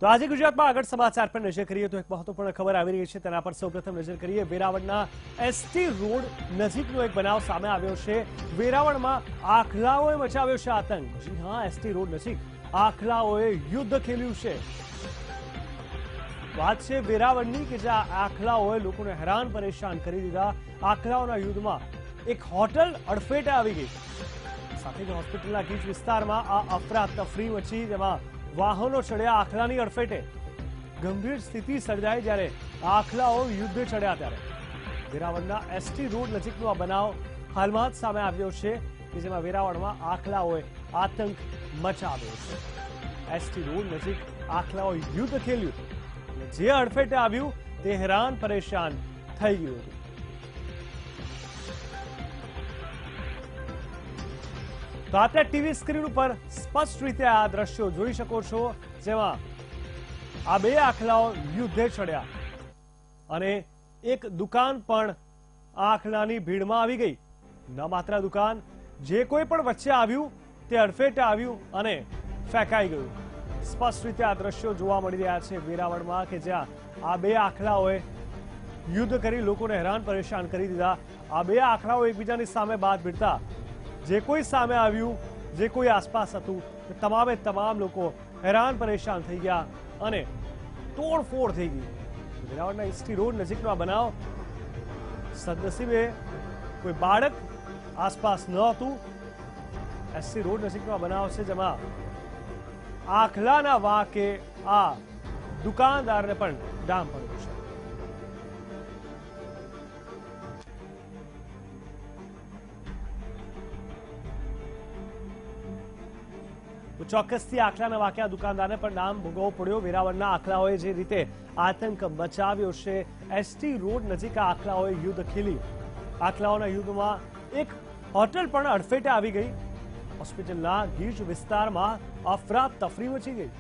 તો આજે ગુજરાતમાં આગળ સમાચાર પર નજર કરીએ તો એક મહત્વપૂર્ણ ખબર આવી રહી છે, તેના પર સૌપ્રથમ નજર કરીએ। વેરાવળના એસટી રોડ નજીકનો એક બનાવ સામે આવ્યો છે। વેરાવળમાં આખલાઓએ મચાવ્યો છે આતંક। જી હા, એસટી રોડ નજીક આખલાઓએ યુદ્ધ ખેલ્યું છે। વાત છે વેરાવળની કે જ્યાં આખલાઓએ લોકોને હેરાન પરેશાન કરી દીધા। આખલાઓના યુદ્ધમાં એક હોટલ અડફેટે આવી ગઈ, સાથે જ હોસ્પિટલના ગીચ વિસ્તારમાં આ અફરાતફરી મચી, જેમાં વાહનો ચડ્યા આખલાની અડફેટે। ગંભીર સ્થિતિ સર્જાઈ જ્યારે આખલાઓ યુદ્ધ ચડ્યા ત્યારે વેરાવળના એસટી રોડ નજીકનો આ બનાવ હાલમાં જ સામે આવ્યો છે કે જેમાં વેરાવળમાં આખલાઓએ આતંક મચાવ્યો છે। એસટી રોડ નજીક આખલાઓએ યુદ્ધ ખેલ્યું, જે અડફેટે આવ્યું તે હેરાન પરેશાન થઈ ગયું હતું। તો આપણે ટીવી સ્ક્રીન ઉપર સ્પષ્ટ રીતે આ દ્રશ્યો જોઈ શકો છો, જેમાં આ બે આખલાઓ યુદ્ધે ચડ્યા અને એક દુકાન પણ આખલાની ભીડમાં આવી ગઈ। ન માત્ર દુકાન, જે કોઈ પણ વચ્ચે આવ્યું તે અડફેટે આવ્યું અને ફેંકાઈ ગયું। સ્પષ્ટ રીતે આ દ્રશ્યો જોવા મળી રહ્યા છે વેરાવળમાં કે જ્યાં આ બે આખલાઓએ યુદ્ધ કરી લોકોને હેરાન પરેશાન કરી દીધા। આ બે આખલાઓ એકબીજાની સામે બાદ ભીડતા જે કોઈ સામે આવ્યું, જે કોઈ આસપાસ હતું, તમામે તમામ લોકો હેરાન પરેશાન થઈ ગયા અને તોડફોડ થઈ ગઈ। વેરાવળના એસટી રોડ નજીકનો આ બનાવ, સદનસીબે કોઈ બાળક આસપાસ ન હતું। એસટી રોડ નજીકનો આ બનાવ છે જેમાં આખલાના વાકે આ દુકાનદારને પણ ડામ પડ્યો છે। તો ચોક્કસથી આખલાના વાક્યા દુકાનદારને પણ નામ ભોગવવો પડ્યો। વેરાવળના આખલાઓએ જે રીતે આતંક મચાવ્યો છે, એસટી રોડ નજીક આખલાઓએ યુદ્ધ ખેલી। આખલાઓના યુદ્ધમાં એક હોટલ પણ અડફેટે આવી ગઈ। હોસ્પિટલના ગીચ વિસ્તારમાં અફરાતફરી મચી ગઈ।